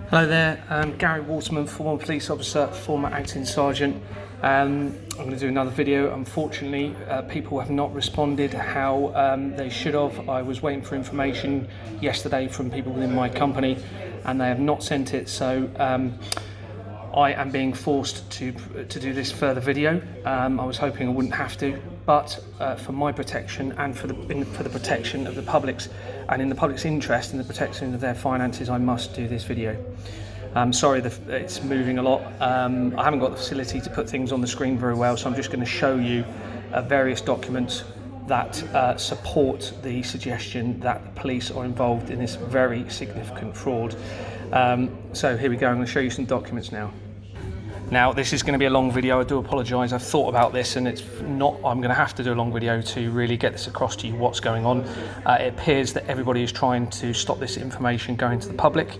Hello there, Gary Waterman, former police officer, former acting sergeant. I'm going to do another video. Unfortunately, people have not responded how they should have. I was waiting for information yesterday from people within my company and they have not sent it, so I am being forced to do this further video. I was hoping I wouldn't have to, but for my protection and for the protection of the public's and in the public's interest in the protection of their finances, I must do this video. I'm sorry it's moving a lot. I haven't got the facility to put things on the screen very well, so I'm just going to show you various documents that support the suggestion that the police are involved in this very significant fraud. So here we go, I'm going to show you some documents now. Now, this is going to be a long video. I do apologise. I've thought about this and I'm going to have to do a long video to really get this across to you what's going on. It appears that everybody is trying to stop this information going to the public.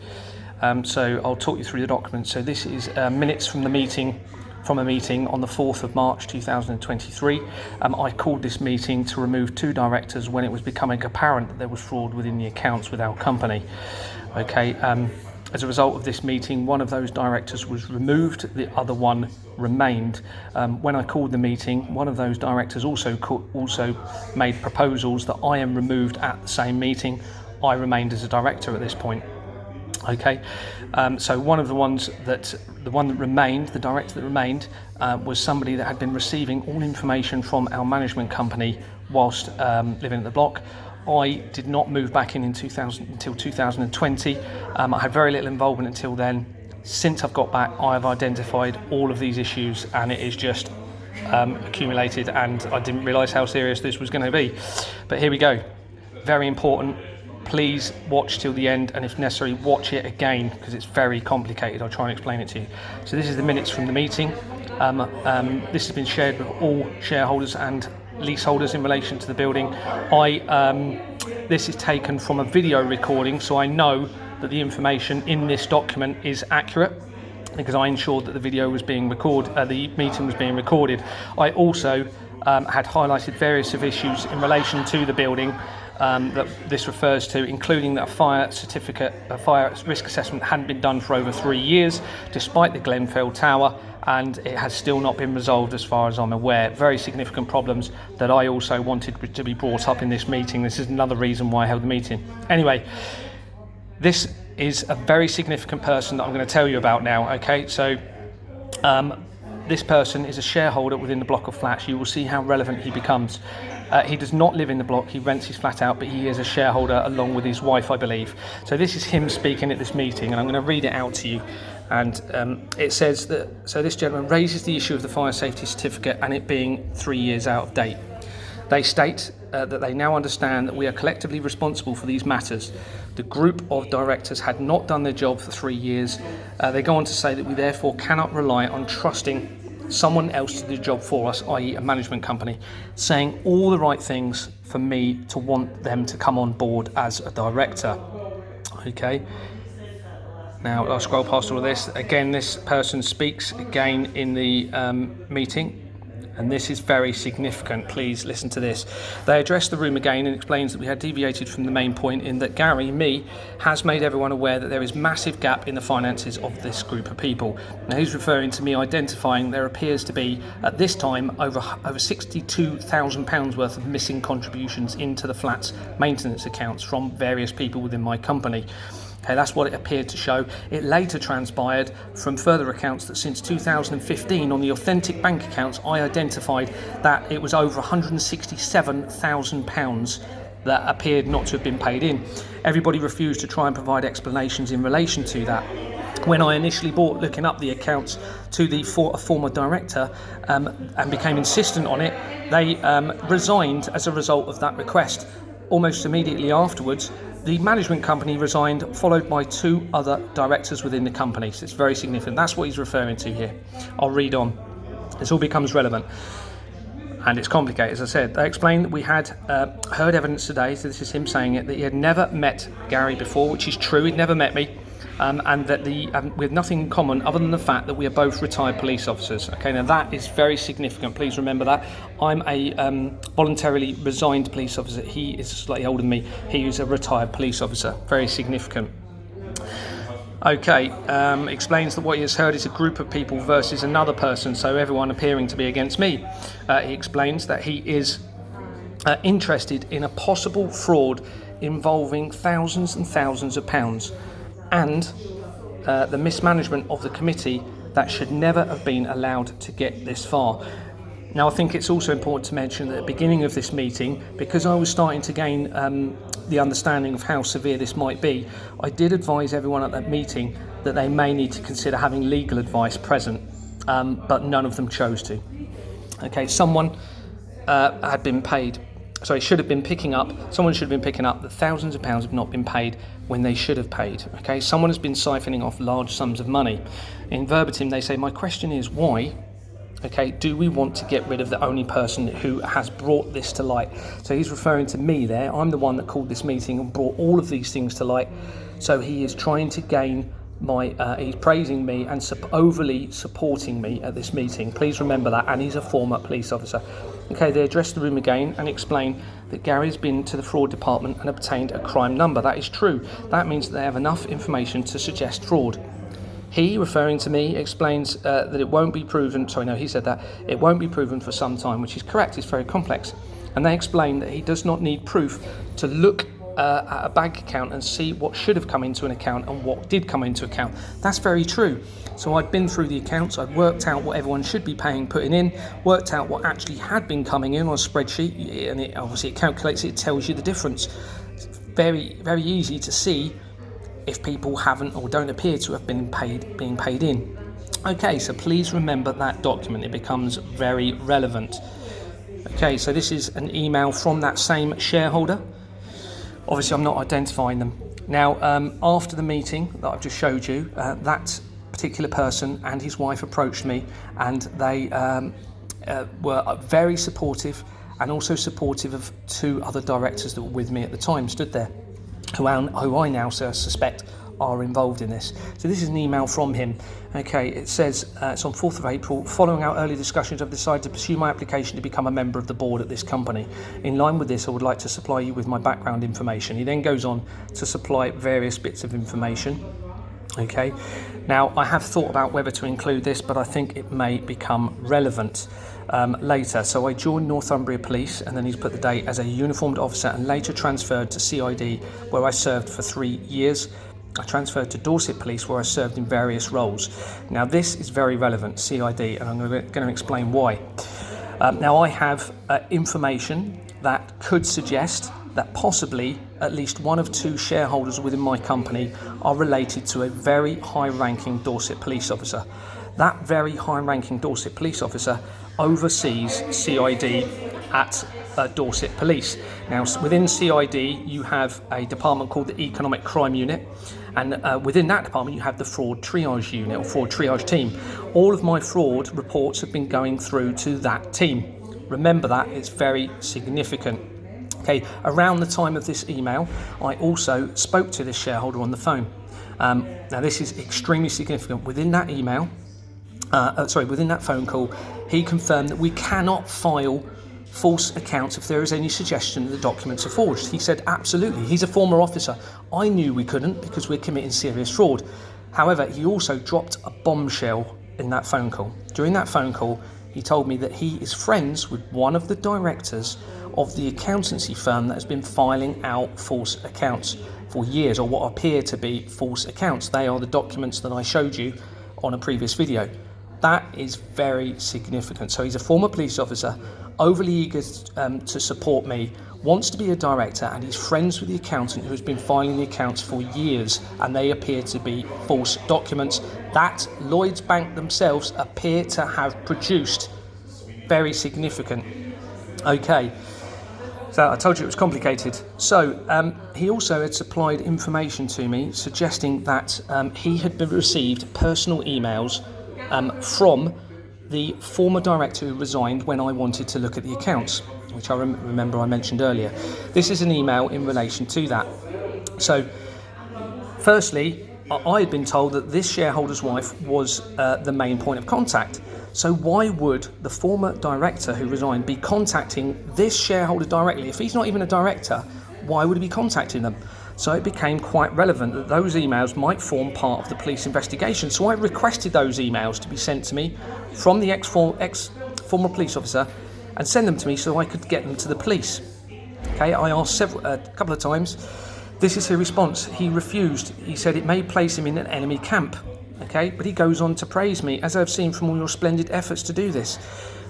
So I'll talk you through the documents. So this is minutes from a meeting on the 4th of March 2023. I called this meeting to remove two directors when it was becoming apparent that there was fraud within the accounts with our company. Okay. As a result of this meeting, one of those directors was removed, the other one remained. When I called the meeting, one of those directors also made proposals that I am removed at the same meeting. I remained as a director at this point. Okay, so the director that remained was somebody that had been receiving all information from our management company whilst living at the block. I did not move back until 2020. I had very little involvement until then. Since I've got back, I have identified all of these issues and it is just accumulated, and I didn't realise how serious this was going to be. But here we go. Very important. Please watch till the end, and if necessary, watch it again because it's very complicated. I'll try and explain it to you. So this is the minutes from the meeting. This has been shared with all shareholders and leaseholders in relation to the building. This is taken from a video recording, so I know that the information in this document is accurate because I ensured that the video was being recorded, the meeting was being recorded. I also had highlighted various of issues in relation to the building that this refers to, including that a fire risk assessment hadn't been done for over 3 years, despite the Glenfell Tower, and it has still not been resolved as far as I'm aware. Very significant problems that I also wanted to be brought up in this meeting. This is another reason why I held the meeting. Anyway, this is a very significant person that I'm going to tell you about now, okay? So this person is a shareholder within the block of flats. You will see how relevant he becomes. He does not live in the block, he rents his flat out, but he is a shareholder along with his wife, I believe. So this is him speaking at this meeting, and I'm going to read it out to you. And it says that, so this gentleman raises the issue of the fire safety certificate and it being 3 years out of date. They state that they now understand that we are collectively responsible for these matters. The group of directors had not done their job for 3 years. They go on to say that we therefore cannot rely on trusting someone else to do the job for us, i.e. a management company, saying all the right things for me to want them to come on board as a director. Okay. Now I'll scroll past all of this. Again, this person speaks again in the meeting, and this is very significant. Please listen to this. They address the room again and explains that we had deviated from the main point in that Gary, has made everyone aware that there is massive gap in the finances of this group of people. Now he's referring to me identifying there appears to be, at this time, over £62,000 worth of missing contributions into the flat's maintenance accounts from various people within my company. Okay, that's what it appeared to show. It later transpired from further accounts that since 2015 on the authentic bank accounts I identified that it was over £167,000 that appeared not to have been paid in. Everybody refused to try and provide explanations in relation to that. When I initially looking up the accounts to a former director and became insistent on it, they resigned as a result of that request. Almost immediately afterwards, the management company resigned, followed by two other directors within the company. So it's very significant. That's what he's referring to here. I'll read on. This all becomes relevant. And it's complicated, as I said. They explained that we had heard evidence today, so this is him saying it, that he had never met Gary before, which is true, he'd never met me. And that we have nothing in common other than the fact that we are both retired police officers. Okay, now that is very significant. Please remember that. I'm a voluntarily resigned police officer. He is slightly older than me. He is a retired police officer. Very significant. Okay, explains that what he has heard is a group of people versus another person, so everyone appearing to be against me. He explains that he is interested in a possible fraud involving thousands and thousands of pounds and the mismanagement of the committee that should never have been allowed to get this far. Now, I think it's also important to mention that at the beginning of this meeting, because I was starting to gain the understanding of how severe this might be, I did advise everyone at that meeting that they may need to consider having legal advice present, but none of them chose to. Okay, someone had been paid. Someone should have been picking up that thousands of pounds have not been paid when they should have paid. Okay, someone has been siphoning off large sums of money. In verbatim, they say, my question is why? Okay, do we want to get rid of the only person who has brought this to light? So he's referring to me there. I'm the one that called this meeting and brought all of these things to light. So he is trying to gain he's praising me and overly supporting me at this meeting. Please remember that. And he's a former police officer. Okay, they address the room again and explain that Gary's been to the fraud department and obtained a crime number. That is true. That means that they have enough information to suggest fraud. He, referring to me, explains that it won't be proven. He said that it won't be proven for some time, which is correct. It's very complex. And they explain that he does not need proof to look at a bank account and see what should have come into an account and what did come into account. That's very true. So I'd been through the accounts, I'd worked out what everyone should be putting in, worked out what actually had been coming in on a spreadsheet, and it calculates it, tells you the difference. It's very, very easy to see if people haven't or don't appear to have been being paid in. Okay, so please remember that document. It becomes very relevant. Okay, so this is an email from that same shareholder. Obviously, I'm not identifying them. Now, after the meeting that I've just showed you, that particular person and his wife approached me, and they were very supportive and also supportive of two other directors that were with me at the time, stood there, who I now suspect are involved in this. So this is an email from him. Okay, it says, it's on 4th of April, following our early discussions, I've decided to pursue my application to become a member of the board at this company. In line with this, I would like to supply you with my background information. He then goes on to supply various bits of information. Okay, now I have thought about whether to include this, but I think it may become relevant later. So I joined Northumbria Police, and then he's put the date, as a uniformed officer, and later transferred to CID, where I served for 3 years. I transferred to Dorset Police, where I served in various roles. Now this is very relevant, CID, and I'm going to explain why. Now I have information that could suggest that possibly at least one of two shareholders within my company are related to a very high-ranking Dorset police officer. That very high-ranking Dorset police officer oversees CID at Dorset Police. Now, within CID, you have a department called the Economic Crime Unit, and within that department, you have the Fraud Triage Unit or Fraud Triage Team. All of my fraud reports have been going through to that team. Remember that, it's very significant. Okay, around the time of this email, I also spoke to this shareholder on the phone. Now, this is extremely significant. Within that email, within that phone call, he confirmed that we cannot file false accounts if there is any suggestion that the documents are forged. He said, absolutely. He's a former officer. I knew we couldn't because we're committing serious fraud. However, he also dropped a bombshell in that phone call. During that phone call, he told me that he is friends with one of the directors of the accountancy firm that has been filing out false accounts for years, or what appear to be false accounts. They are the documents that I showed you on a previous video. That is very significant. So he's a former police officer, overly eager to support me, wants to be a director, and he's friends with the accountant who has been filing the accounts for years, and they appear to be false documents that Lloyds Bank themselves appear to have produced. Very significant. Okay, so I told you it was complicated. So he also had supplied information to me suggesting that he had received personal emails from the former director who resigned when I wanted to look at the accounts, which I remember I mentioned earlier. This is an email in relation to that. So, firstly, I had been told that this shareholder's wife was the main point of contact. So why would the former director who resigned be contacting this shareholder directly? If he's not even a director, why would he be contacting them? So it became quite relevant that those emails might form part of the police investigation. So I requested those emails to be sent to me from the ex-former police officer and send them to me so I could get them to the police. Okay, I asked a couple of times. This is his response. He refused. He said it may place him in an enemy camp. Okay, but he goes on to praise me, as I've seen from all your splendid efforts to do this.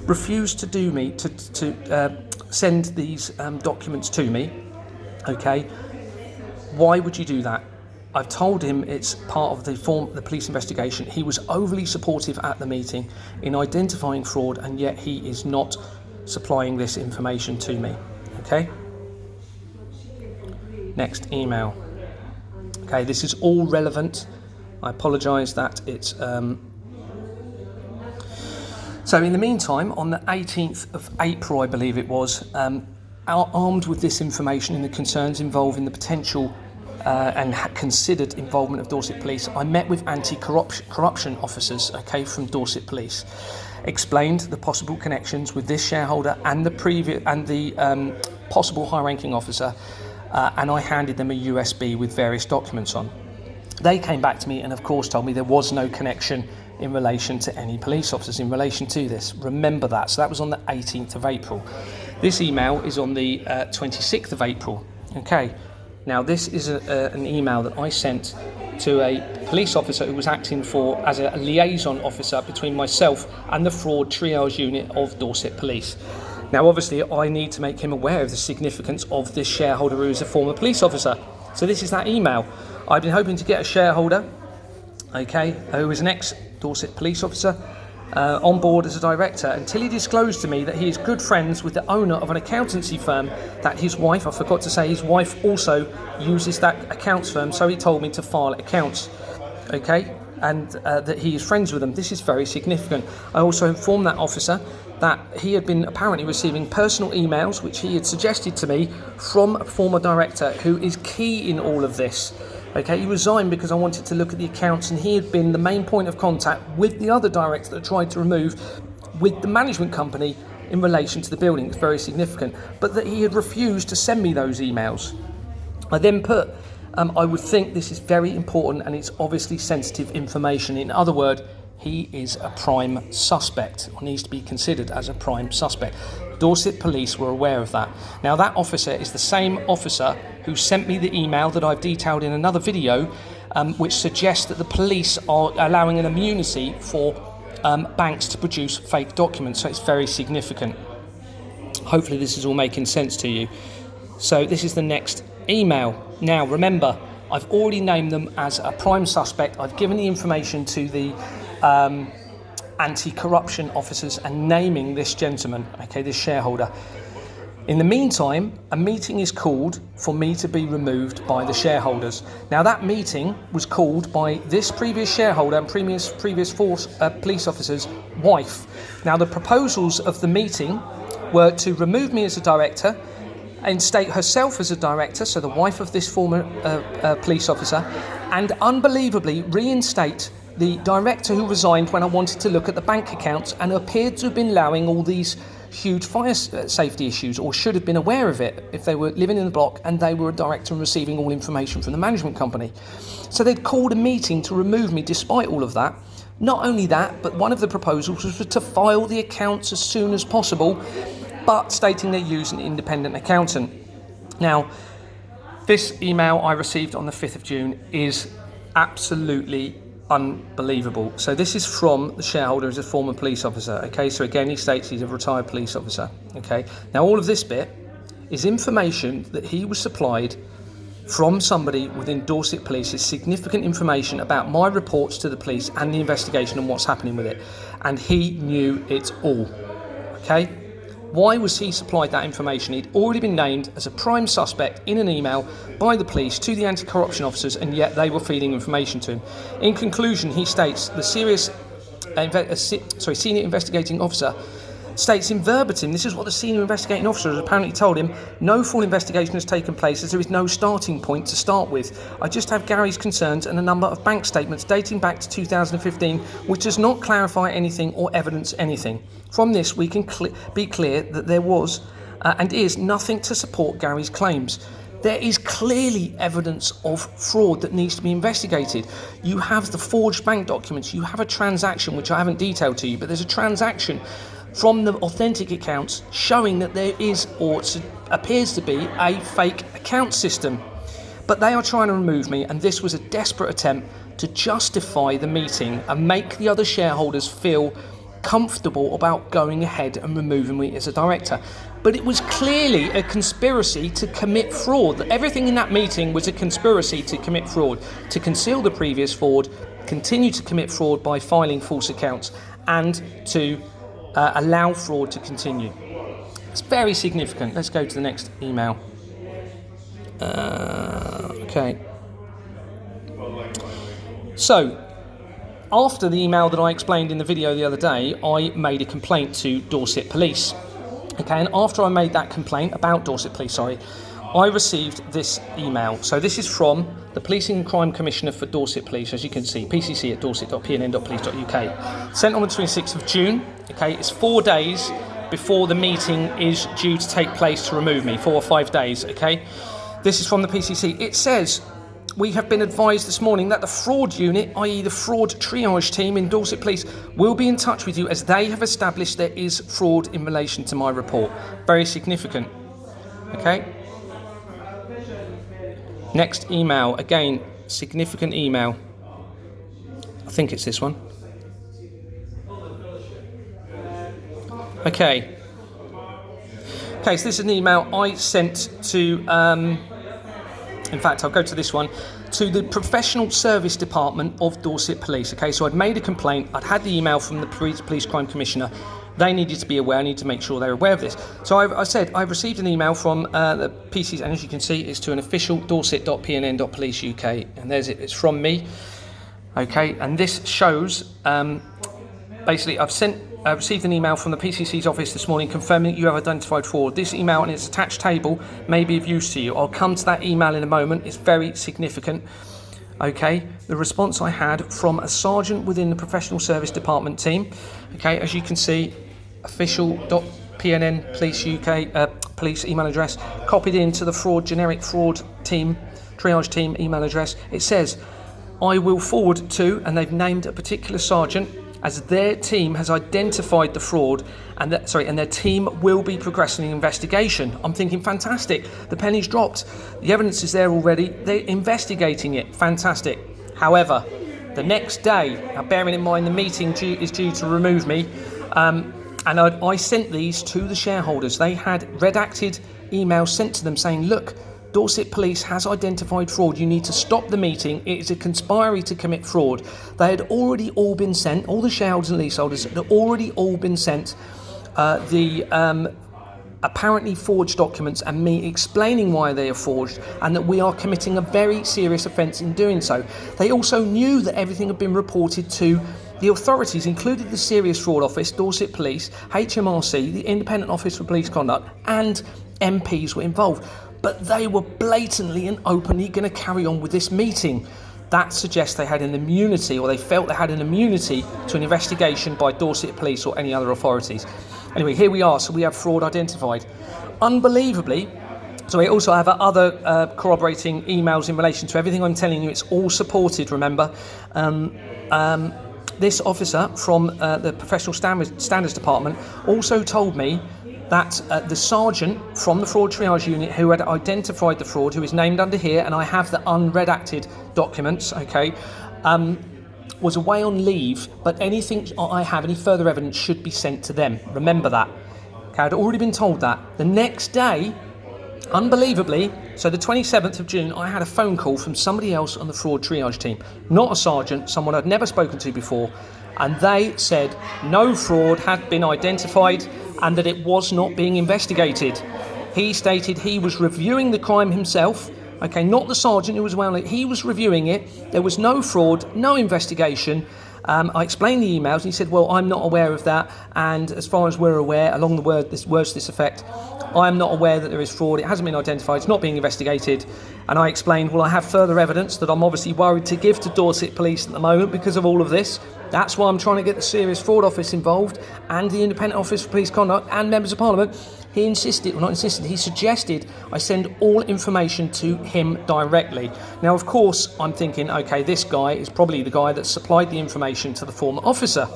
Refused to send these documents to me. Okay, why would you do that? I've told him it's part of the police investigation. He was overly supportive at the meeting in identifying fraud, and yet he is not supplying this information to me. Okay. Next email. Okay, this is all relevant. I apologise that it's... So in the meantime, on the 18th of April, I believe it was, armed with this information and the concerns involving the potential and considered involvement of Dorset Police, I met with anti-corruption officers, okay, from Dorset Police, explained the possible connections with this shareholder and the possible high-ranking officer, and I handed them a USB with various documents on. They came back to me and of course told me there was no connection in relation to any police officers in relation to this. Remember that. So that was on the 18th of April. This email is on the 26th of April. Okay. Now this is an email that I sent to a police officer who was acting as a liaison officer between myself and the fraud triage unit of Dorset Police. Now, obviously, I need to make him aware of the significance of this shareholder who is a former police officer. So this is that email. I've been hoping to get a shareholder, okay, who is an ex-Dorset police officer, on board as a director until he disclosed to me that he is good friends with the owner of an accountancy firm that his wife, I forgot to say, his wife also uses that accounts firm, so he told me to file accounts, okay, and that he is friends with them. This is very significant. I also informed that officer that he had been apparently receiving personal emails which he had suggested to me from a former director who is key in all of this. Okay, he resigned because I wanted to look at the accounts, and he had been the main point of contact with the other director that tried to remove with the management company in relation to the building. It's very significant, but that he had refused to send me those emails. I then put, I would think this is very important and it's obviously sensitive information. In other words, he is a prime suspect, or needs to be considered as a prime suspect. Dorset Police were aware of that. Now, that officer is the same officer who sent me the email that I've detailed in another video, which suggests that the police are allowing an immunity for banks to produce fake documents. So it's very significant. Hopefully this is all making sense to you. So this is the next email. Now, remember, I've already named them as a prime suspect. I've given the information to the anti-corruption officers and naming this gentleman, okay, this shareholder. In the meantime, a meeting is called for me to be removed by the shareholders. Now, that meeting was called by this previous shareholder and previous police officer's wife. Now, the proposals of the meeting were to remove me as a director and state herself as a director, so the wife of this former police officer, and unbelievably reinstate the director who resigned when I wanted to look at the bank accounts and appeared to have been allowing all these huge fire safety issues, or should have been aware of it if they were living in the block and they were a director and receiving all information from the management company. So they'd called a meeting to remove me despite all of that. Not only that, but one of the proposals was to file the accounts as soon as possible, but stating they use an independent accountant. Now, this email I received on the 5th of June is absolutely unbelievable. So this is from the shareholder who's a former police officer. Okay, so again, he states he's a retired police officer. Okay, now all of this bit is information that he was supplied from somebody within Dorset Police. Is significant information about my reports to the police and the investigation and what's happening with it. And he knew it all. Okay. Why was he supplied that information? He'd already been named as a prime suspect in an email by the police to the anti-corruption officers, and yet they were feeding information to him. In conclusion, he states the senior investigating officer states in verbatim, this is what the senior investigating officer has apparently told him: no full investigation has taken place as there is no starting point to start with. I just have Gary's concerns and a number of bank statements dating back to 2015, which does not clarify anything or evidence anything. From this, we can be clear that there was and is nothing to support Gary's claims. There is clearly evidence of fraud that needs to be investigated. You have the forged bank documents, you have a transaction, which I haven't detailed to you, but there's a transaction from the authentic accounts showing that there is, or appears to be, a fake account system. But they are trying to remove me, and this was a desperate attempt to justify the meeting and make the other shareholders feel comfortable about going ahead and removing me as a director. But it was clearly a conspiracy to commit fraud. Everything in that meeting was a conspiracy to commit fraud, to conceal the previous fraud, continue to commit fraud by filing false accounts, and to allow fraud to continue. It's very significant. Let's go to the next email. Okay. So, after the email that I explained in the video the other day, I made a complaint to Dorset Police. Okay, and after I made that complaint about Dorset Police, I received this email. So this is from the Policing and Crime Commissioner for Dorset Police, as you can see, pcc@dorset.pnn.police.uk. Sent on the 26th of June. Okay, it's 4 days before the meeting is due to take place to remove me, 4 or 5 days. Okay, this is from the PCC. It says, we have been advised this morning that the fraud unit, i.e. the fraud triage team in Dorset Police, will be in touch with you as they have established there is fraud in relation to my report. Very significant. Okay. Next email, again, significant email. I think it's this one. Okay. Okay, so this is an email I sent to, in fact, I'll go to this one, to the Professional Service Department of Dorset Police. Okay, so I'd made a complaint, I'd had the email from the Police Crime Commissioner. They needed to be aware, I need to make sure they're aware of this. So I said, I've received an email from the PCC, and as you can see, it's to an official dorset.pnn.police.uk, and there's it, it's from me. Okay, and this shows, basically, I've received an email from the PCC's office this morning confirming that you have identified fraud. This email and its attached table may be of use to you. I'll come to that email in a moment. It's very significant. Okay, the response I had from a sergeant within the Professional Service Department team. Okay, as you can see, official.pnn police UK police email address, copied into the generic fraud team, triage team email address. It says, I will forward to, and they've named a particular sergeant, as their team has identified the fraud, and their team will be progressing the investigation. I'm thinking, fantastic, the penny's dropped. The evidence is there already, they're investigating it, fantastic. However, the next day, now bearing in mind the meeting is due to remove me, and I sent these to the shareholders. They had redacted emails sent to them saying, look, Dorset Police has identified fraud. You need to stop the meeting. It is a conspiracy to commit fraud. They had already all been sent, all the shareholders and leaseholders had already all been sent the apparently forged documents and me explaining why they are forged and that we are committing a very serious offence in doing so. They also knew that everything had been reported to the authorities, including the Serious Fraud Office, Dorset Police, HMRC, the Independent Office for Police Conduct, and MPs were involved. But they were blatantly and openly going to carry on with this meeting. That suggests they had an immunity, or they felt they had an immunity to an investigation by Dorset Police or any other authorities. Anyway, here we are, so we have fraud identified. Unbelievably, so we also have other corroborating emails in relation to everything I'm telling you. It's all supported, remember. This officer from the Professional Standards Department also told me that the sergeant from the fraud triage unit who had identified the fraud, who is named under here, and I have the unredacted documents, okay, was away on leave, but anything I have, any further evidence, should be sent to them. Remember that. Okay, I'd already been told that. The next day, unbelievably, so the 27th of June, I had a phone call from somebody else on the fraud triage team, not a sergeant, someone I'd never spoken to before, and they said no fraud had been identified and that it was not being investigated. He stated he was reviewing the crime himself, okay, not the sergeant who was well, he was reviewing it, there was no fraud, no investigation. I explained the emails and he said, well, I'm not aware of that, and as far as we're aware, along the words to this effect, I'm not aware that there is fraud, it hasn't been identified, it's not being investigated, And I explained, well, I have further evidence that I'm obviously worried to give to Dorset Police at the moment because of all of this. That's why I'm trying to get the Serious Fraud Office involved and the Independent Office for Police Conduct and members of Parliament. He insisted, well, not insisted, he suggested I send all information to him directly. Now, of course, I'm thinking, okay, this guy is probably the guy that supplied the information to the former officer.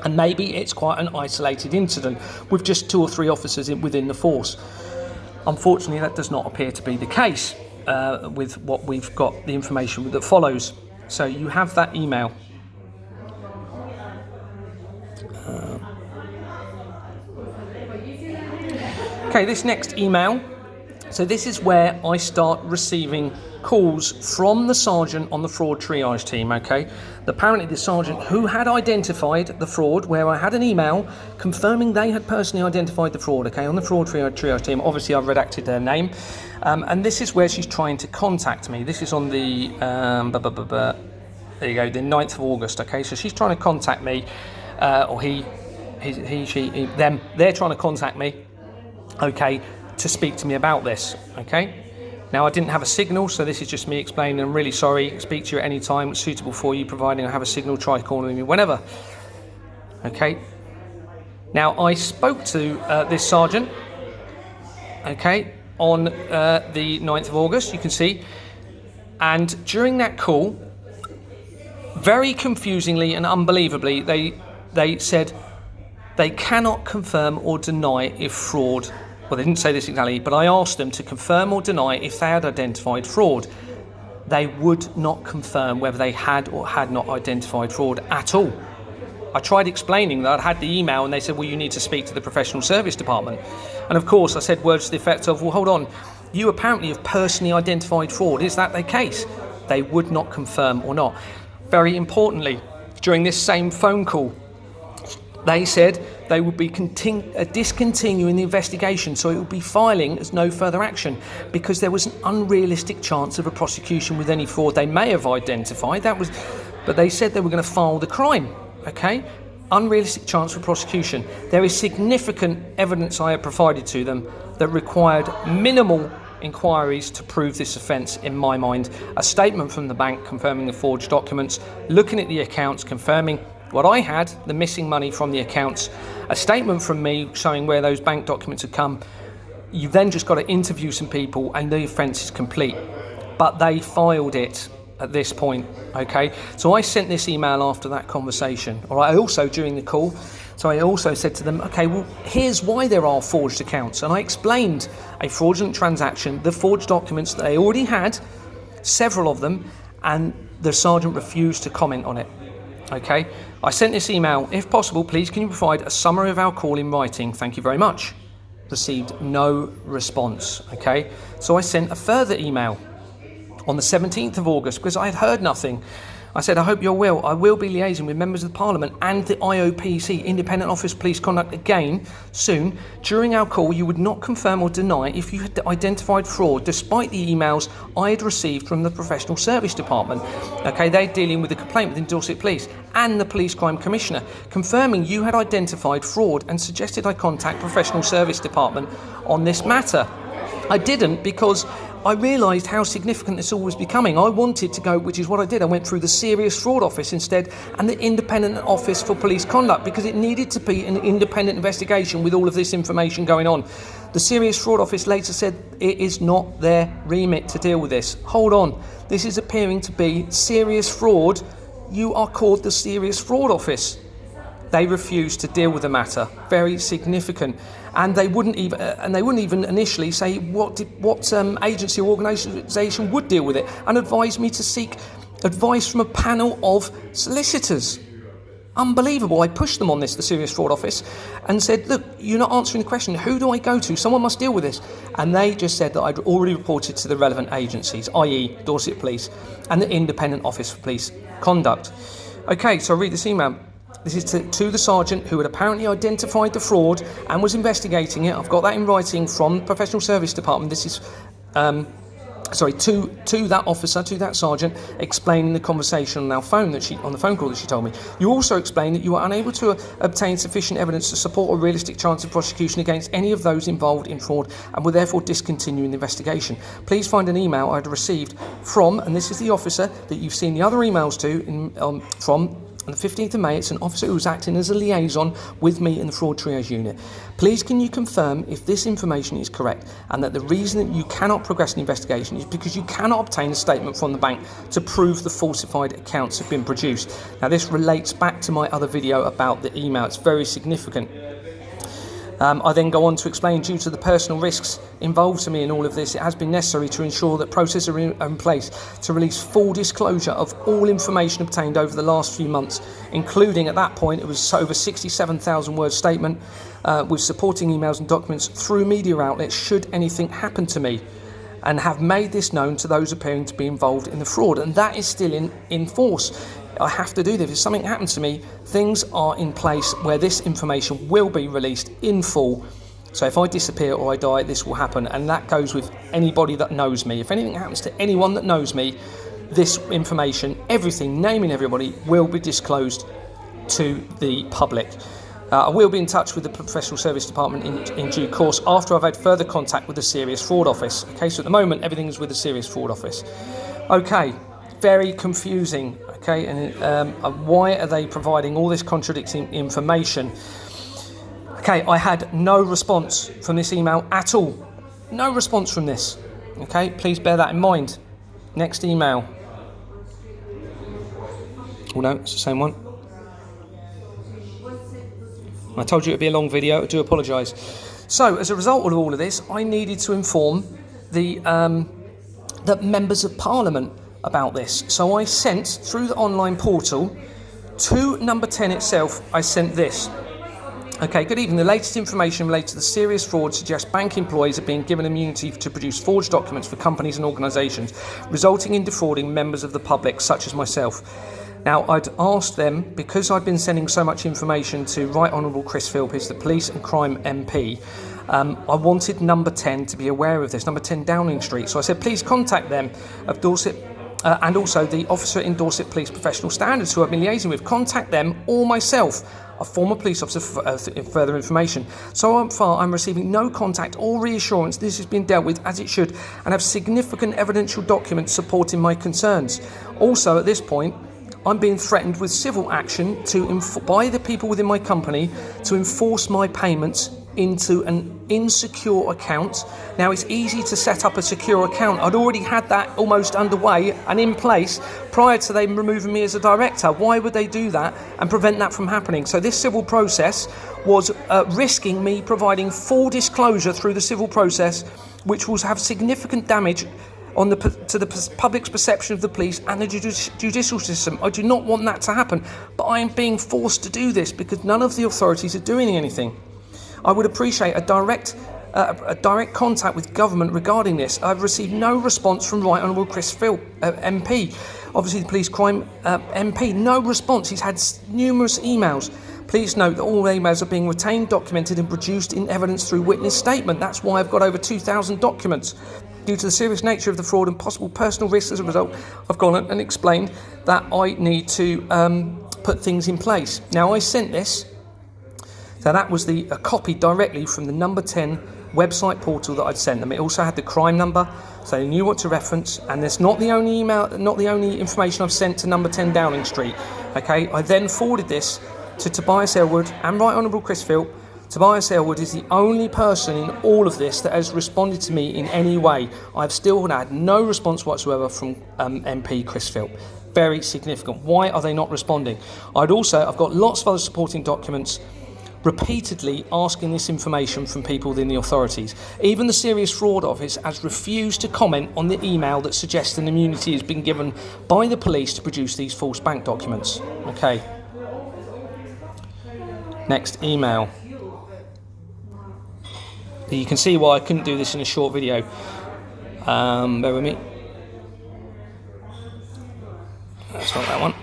And maybe it's quite an isolated incident with just 2 or 3 officers within the force. Unfortunately, that does not appear to be the case. With what we've got, the information that follows. So you have that email. Okay, this next email. So this is where I start receiving calls from the sergeant on the fraud triage team, okay? Apparently the sergeant who had identified the fraud, where I had an email confirming they had personally identified the fraud, okay, on the fraud triage team. Obviously I've redacted their name. And this is where she's trying to contact me. This is on the, there you go, the 9th of August, okay? So she's trying to contact me, or them, they're trying to contact me, okay, to speak to me about this, okay? Now, I didn't have a signal, so this is just me explaining, I'm really sorry, speak to you at any time it's suitable for you, providing I have a signal, try calling me whenever, okay? Now, I spoke to this sergeant, okay, on the 9th of August, you can see, and during that call, very confusingly and unbelievably, they said they cannot confirm or deny if fraud, well, they didn't say this exactly, but I asked them to confirm or deny if they had identified fraud. They would not confirm whether they had or had not identified fraud at all. I tried explaining that I'd had the email and they said, well, you need to speak to the professional service department. And of course, I said words to the effect of, well, hold on, you apparently have personally identified fraud. Is that the case? They would not confirm or not. Very importantly, during this same phone call, they said they would be discontinuing the investigation, so it would be filing as no further action because there was an unrealistic chance of a prosecution with any fraud they may have identified. But they said they were going to file the crime, okay? Unrealistic chance for prosecution. There is significant evidence I have provided to them that required minimal inquiries to prove this offence in my mind. A statement from the bank confirming the forged documents, looking at the accounts, confirming what I had, the missing money from the accounts, a statement from me showing where those bank documents had come. You've then just got to interview some people and the offence is complete. But they filed it at this point, okay? So I sent this email after that conversation. All right, I also, during the call, so I also said to them, okay, well, here's why there are forged accounts. And I explained a fraudulent transaction, the forged documents that they already had, several of them, and the sergeant refused to comment on it. Okay, I sent this email, if possible, please can you provide a summary of our call in writing? Thank you very much. Received no response, okay? So I sent a further email on the 17th of August because I had heard nothing. I said, I hope you're well. I will be liaising with members of the Parliament and the IOPC, Independent Office of Police Conduct, again soon. During our call, you would not confirm or deny if you had identified fraud, despite the emails I had received from the Professional Service Department. Okay, they're dealing with the complaint within Dorset Police and the Police Crime Commissioner, confirming you had identified fraud and suggested I contact Professional Service Department on this matter. I didn't because I realised how significant this all was becoming. I wanted to go, which is what I did. I went through the Serious Fraud Office instead and the Independent Office for Police Conduct because it needed to be an independent investigation with all of this information going on. The Serious Fraud Office later said it is not their remit to deal with this. Hold on. This is appearing to be serious fraud. You are called the Serious Fraud Office. They refused to deal with the matter. Very significant. And they wouldn't even initially say what agency or organisation would deal with it, and advised me to seek advice from a panel of solicitors. Unbelievable. I pushed them on this, the Serious Fraud Office, and said, look, you're not answering the question. Who do I go to? Someone must deal with this. And they just said that I'd already reported to the relevant agencies, i.e. Dorset Police and the Independent Office for Police Conduct. Okay, so I'll read this email. This is to the sergeant who had apparently identified the fraud and was investigating it. I've got that in writing from the Professional Service Department. This is to that officer, to that sergeant, explaining the conversation on the phone call that she told me. You also explained that you were unable to obtain sufficient evidence to support a realistic chance of prosecution against any of those involved in fraud and were therefore discontinuing the investigation. Please find an email I'd received from, and this is the officer that you've seen the other emails to from. On the 15th of May, it's an officer who was acting as a liaison with me in the fraud triage unit. Please can you confirm if this information is correct and that the reason that you cannot progress an investigation is because you cannot obtain a statement from the bank to prove the falsified accounts have been produced. Now this relates back to my other video about the email. It's very significant. I then go on to explain, due to the personal risks involved to me in all of this, it has been necessary to ensure that processes are in place to release full disclosure of all information obtained over the last few months, including at that point it was over 67,000 word statement with supporting emails and documents through media outlets should anything happen to me, and have made this known to those appearing to be involved in the fraud, and that is still in force. I have to do this. If something happens to me, things are in place where this information will be released in full. So if I disappear or I die, this will happen, and that goes with anybody that knows me. If anything happens to anyone that knows me, this information, everything, naming everybody, will be disclosed to the public. I will be in touch with the Professional Service Department in due course after I've had further contact with the Serious Fraud Office. Okay, so at the moment everything is with the Serious Fraud Office. Okay, very confusing. Okay, and why are they providing all this contradicting information? Okay, I had no response from this email at all. No response from this. Okay, please bear that in mind. Next email. Oh no, it's the same one. I told you it would be a long video. I do apologise. So, as a result of all of this, I needed to inform the members of Parliament about this. So I sent, through the online portal, to number 10 itself, I sent this. Okay, good evening. The latest information related to the serious fraud suggests bank employees are being given immunity to produce forged documents for companies and organisations, resulting in defrauding members of the public, such as myself. Now, I'd asked them, because I'd been sending so much information to Right Honourable Chris Philp, who's the Police and Crime MP, I wanted number 10 to be aware of this, number 10 Downing Street. So I said, please contact them of Dorset, and also the officer in Dorset Police Professional Standards who I've been liaising with. Contact them or myself, a former police officer, for further information. So far, I'm receiving no contact or reassurance this has been dealt with as it should, and have significant evidential documents supporting my concerns. Also, at this point, I'm being threatened with civil action by the people within my company to enforce my payments into an insecure account. Now, it's easy to set up a secure account. I'd already had that almost underway and in place prior to them removing me as a director. Why would they do that and prevent that from happening? So this civil process was risking me providing full disclosure through the civil process, which will have significant damage to the public's perception of the police and the judicial system. I do not want that to happen, but I am being forced to do this because none of the authorities are doing anything. I would appreciate a direct contact with government regarding this. I've received no response from Right Honourable Chris Philp, MP, obviously the Police Crime MP. No response. He's had numerous emails. Please note that all emails are being retained, documented and produced in evidence through witness statement. That's why I've got over 2,000 documents. Due to the serious nature of the fraud and possible personal risks as a result, I've gone and explained that I need to put things in place. Now, I sent this. So that was a copy directly from the number 10 website portal that I'd sent them. It also had the crime number, so they knew what to reference. And that's not the only email, not the only information I've sent to number 10 Downing Street. Okay, I then forwarded this to Tobias Elwood and Right Honourable Chris Philp. Tobias Elwood is the only person in all of this that has responded to me in any way. I've still had no response whatsoever from MP Chris Philp. Very significant. Why are they not responding? I've got lots of other supporting documents repeatedly asking this information from people within the authorities. Even the Serious Fraud Office has refused to comment on the email that suggests an immunity has been given by the police to produce these false bank documents. Okay. Next email. You can see why I couldn't do this in a short video. Bear with me. That's not that one.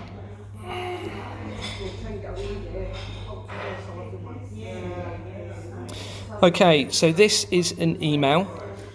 Okay, so this is an email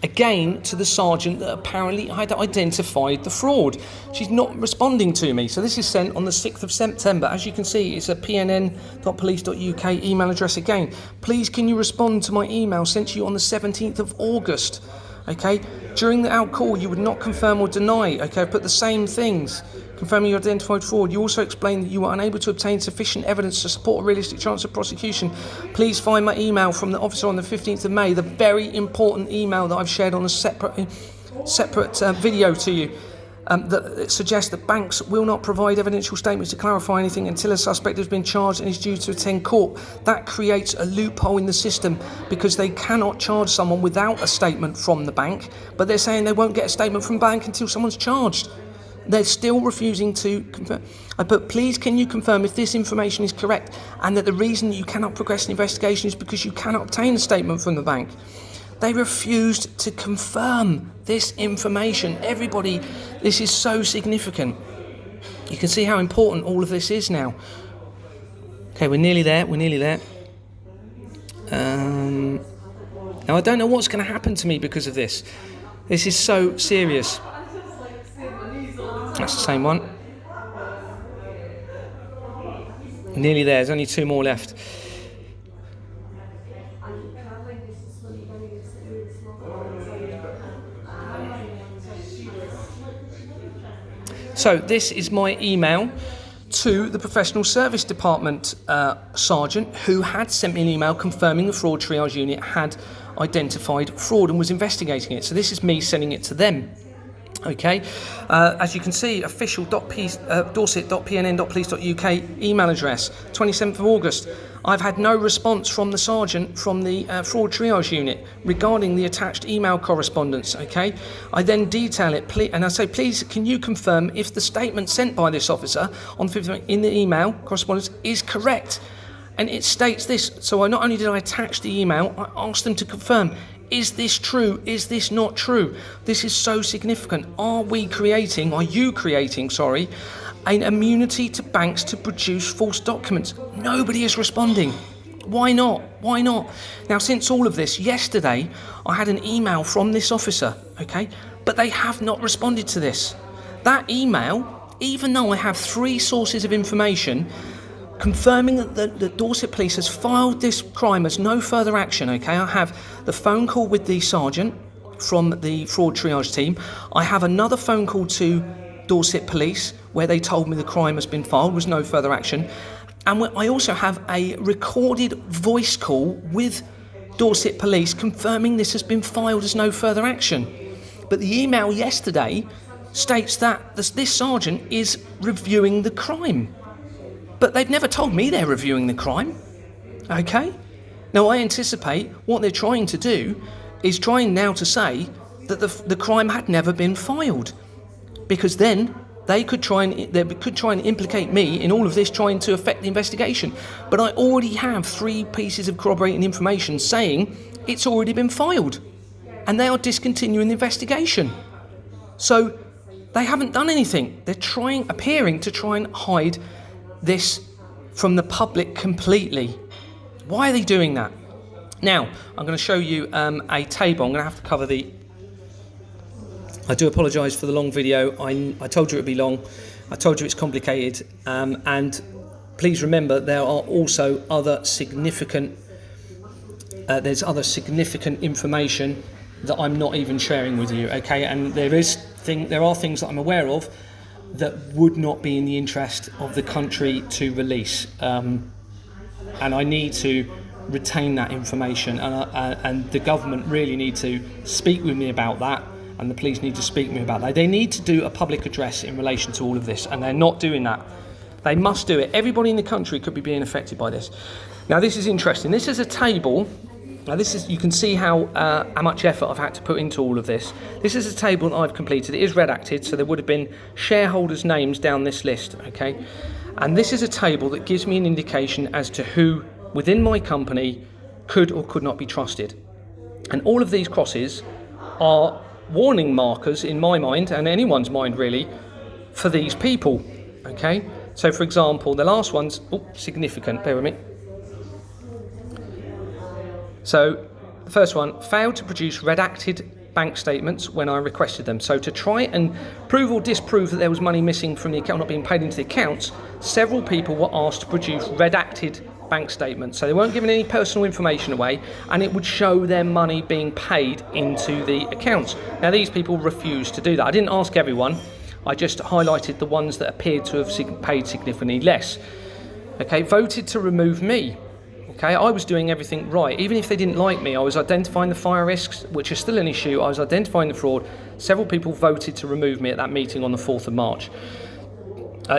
again to the sergeant that apparently had identified the fraud. She's not responding to me. So this is sent on the 6th of September. As you can see, it's a pnn.police.uk email address again. Please can you respond to my email sent to you on the 17th of August? Okay, during our call you would not confirm or deny. Okay, put the same things. Confirming you identified fraud. You also explained that you were unable to obtain sufficient evidence to support a realistic chance of prosecution. Please find my email from the officer on the 15th of May, the very important email that I've shared on a separate video to you, that suggests that banks will not provide evidential statements to clarify anything until a suspect has been charged and is due to attend court. That creates a loophole in the system because they cannot charge someone without a statement from the bank, but they're saying they won't get a statement from the bank until someone's charged. They're still refusing to confirm. I put, please can you confirm if this information is correct and that the reason you cannot progress an investigation is because you cannot obtain a statement from the bank. They refused to confirm this information. Everybody, this is so significant. You can see how important all of this is now. Okay, we're nearly there. Now I don't know what's going to happen to me because of this. This is so serious. That's the same one. Nearly there. There's only 2 more left. So this is my email to the professional service department sergeant who had sent me an email confirming the fraud triage unit had identified fraud and was investigating it. So this is me sending it to them. Okay, as you can see, official dorset.pnn.police.uk email address, 27th of August. I've had no response from the sergeant from the fraud triage unit regarding the attached email correspondence. Okay, I then detail it, and I say, please, can you confirm if the statement sent by this officer on 5th in the email correspondence is correct? And it states this. So not only did I attach the email, I asked them to confirm. Is this true? Is this not true? This is so significant. Are you creating, an immunity to banks to produce false documents? Nobody is responding. Why not? Now, since all of this, yesterday, I had an email from this officer, okay? But they have not responded to this. That email, even though I have 3 sources of information, confirming that the Dorset Police has filed this crime as no further action, okay? I have the phone call with the sergeant from the fraud triage team. I have another phone call to Dorset Police where they told me the crime has been filed, was no further action. And I also have a recorded voice call with Dorset Police confirming this has been filed as no further action. But the email yesterday states that this sergeant is reviewing the crime. But they've never told me they're reviewing the crime, okay? Now, I anticipate what they're trying to do is trying now to say that the crime had never been filed, because then they could try and implicate me in all of this, trying to affect the investigation. But I already have 3 pieces of corroborating information saying it's already been filed, and they are discontinuing the investigation. So they haven't done anything. They're appearing to try and hide this from the public completely. Why are they doing that? Now, I'm going to show you a table. I'm going to have to cover I do apologise for the long video. I told you it would be long. I told you it's complicated. And please remember, there are also other significant information that I'm not even sharing with you, okay? And there are things that I'm aware of that would not be in the interest of the country to release, and I need to retain that information, and the government really need to speak with me about that, and the police need to speak with me about that. They need to do a public address in relation to all of this, and they're not doing that. They must do it. Everybody in the country could be being affected by this. Now, this is interesting. This is a table. Now, you can see how much effort I've had to put into all of this. This is a table that I've completed. It is redacted, so there would have been shareholders' names down this list, okay? And this is a table that gives me an indication as to who within my company could or could not be trusted. And all of these crosses are warning markers in my mind, and anyone's mind really, for these people, okay? So, for example, the last one's significant. Bear with me. So, the first one, failed to produce redacted bank statements when I requested them. So to try and prove or disprove that there was money missing from the account not being paid into the accounts, several people were asked to produce redacted bank statements. So they weren't giving any personal information away, and it would show their money being paid into the accounts. Now these people refused to do that. I didn't ask everyone, I just highlighted the ones that appeared to have paid significantly less. Okay, voted to remove me. Okay, I was doing everything right. Even if they didn't like me, I was identifying the fire risks, which are still an issue. I was identifying the fraud. Several people voted to remove me at that meeting on the 4th of March.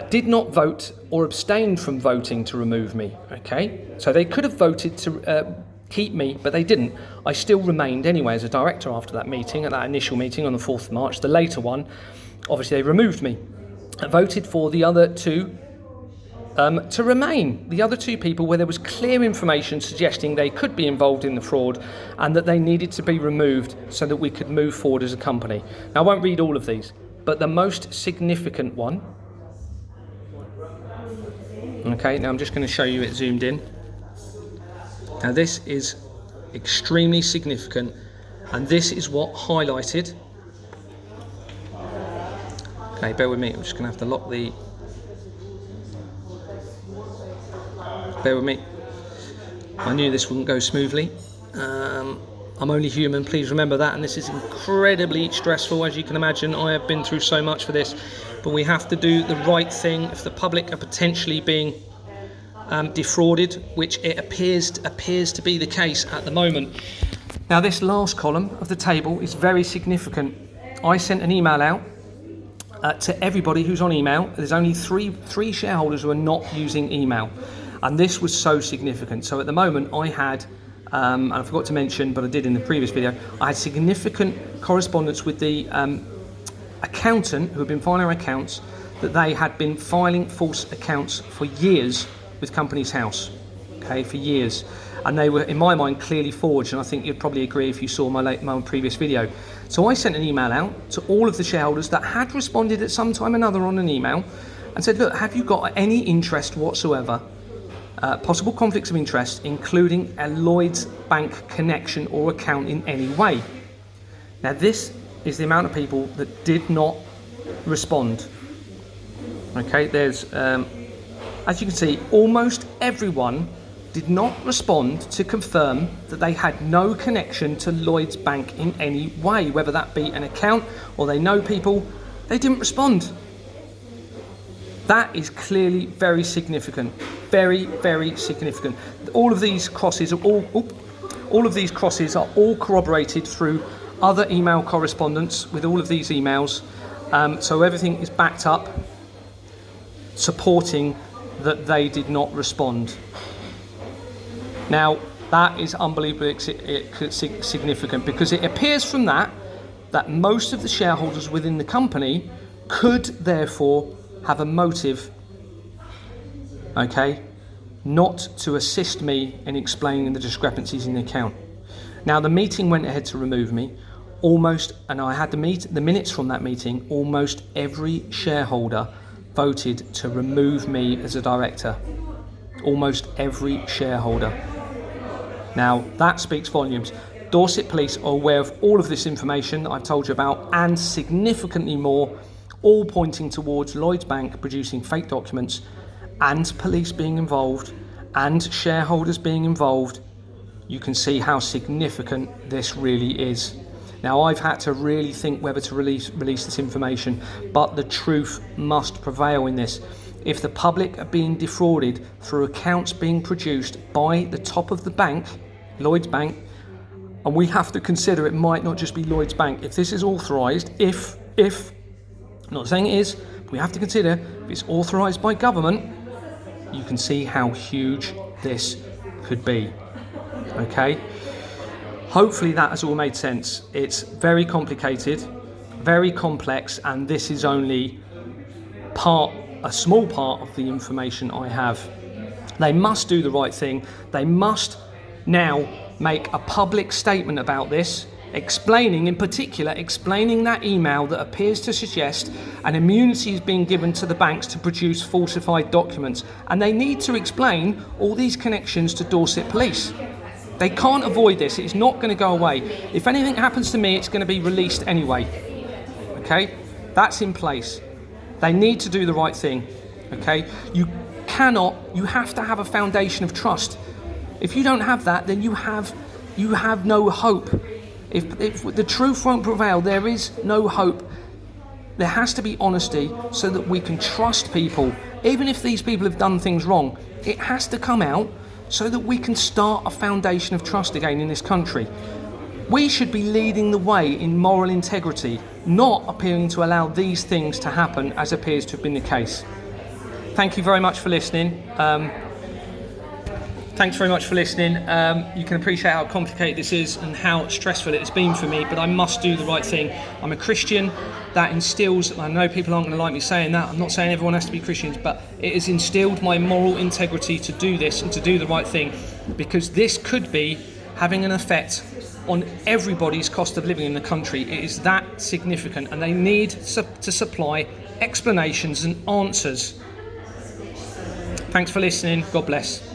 Did not vote or abstained from voting to remove me. Okay, so they could have voted to keep me, but they didn't. I still remained anyway as a director after that meeting, at that initial meeting on the 4th of March. The later one, obviously they removed me. I voted for the other two to remain. The other two people where there was clear information suggesting they could be involved in the fraud and that they needed to be removed so that we could move forward as a company. Now I won't read all of these, but the most significant one, okay, now I'm just going to show you it zoomed in. Now this is extremely significant, and this is what highlighted. Okay, bear with me, I'm just going to have to lock the... Bear with me. I knew this wouldn't go smoothly. I'm only human, please remember that, and this is incredibly stressful. As you can imagine, I have been through so much for this, but we have to do the right thing. If the public are potentially being defrauded, which it appears to be the case at the moment. Now this last column of the table is very significant. I sent an email out to everybody who's on email. There's only three shareholders who are not using email. And this was so significant. So at the moment I had, and I forgot to mention, but I did in the previous video, I had significant correspondence with the accountant who had been filing our accounts, that they had been filing false accounts for years with Companies House, okay, for years. And they were, in my mind, clearly forged, and I think you'd probably agree if you saw my previous video. So I sent an email out to all of the shareholders that had responded at some time or another on an email and said, look, have you got any interest whatsoever, possible conflicts of interest, including a Lloyds Bank connection or account in any way? Now this is the amount of people that did not respond. Okay, there's, as you can see, almost everyone did not respond to confirm that they had no connection to Lloyds Bank in any way, whether that be an account or they know people. They didn't respond. That is clearly very significant, very, very significant. All of these crosses are all corroborated through other email correspondence with all of these emails. So everything is backed up, supporting that they did not respond. Now that is unbelievably significant, because it appears from that most of the shareholders within the company could therefore have a motive, okay, not to assist me in explaining the discrepancies in the account. Now the meeting went ahead to remove me, and I had the minutes from that meeting. Almost every shareholder voted to remove me as a director. Almost every shareholder. Now that speaks volumes. Dorset Police are aware of all of this information that I've told you about, and significantly more, all pointing towards Lloyds Bank producing fake documents, and police being involved, and shareholders being involved. You can see how significant this really is. Now I've had to really think whether to release this information, but the truth must prevail in this. If the public are being defrauded through accounts being produced by the top of the bank, Lloyds Bank, and we have to consider it might not just be Lloyds Bank. If this is authorised, if I'm not saying it is, but we have to consider if it's authorised by government, you can see how huge this could be. Okay? Hopefully that has all made sense. It's very complicated, very complex, and this is only a small part of the information I have. They must do the right thing. They must now make a public statement about this, explaining that email that appears to suggest an immunity is being given to the banks to produce falsified documents. And they need to explain all these connections to Dorset Police. They can't avoid this. It's not going to go away. If anything happens to me, it's going to be released anyway. Okay? That's in place. They need to do the right thing. Okay? You have to have a foundation of trust. If you don't have that, then you have no hope. If the truth won't prevail, there is no hope. There has to be honesty so that we can trust people. Even if these people have done things wrong, it has to come out so that we can start a foundation of trust again in this country. We should be leading the way in moral integrity, not appearing to allow these things to happen as appears to have been the case. Thank you very much for listening. Thanks very much for listening. You can appreciate how complicated this is and how stressful it has been for me, but I must do the right thing. I'm a Christian. That instills, I know people aren't going to like me saying that, I'm not saying everyone has to be Christians, but it has instilled my moral integrity to do this and to do the right thing, because this could be having an effect on everybody's cost of living in the country. It is that significant, and they need to supply explanations and answers. Thanks for listening. God bless.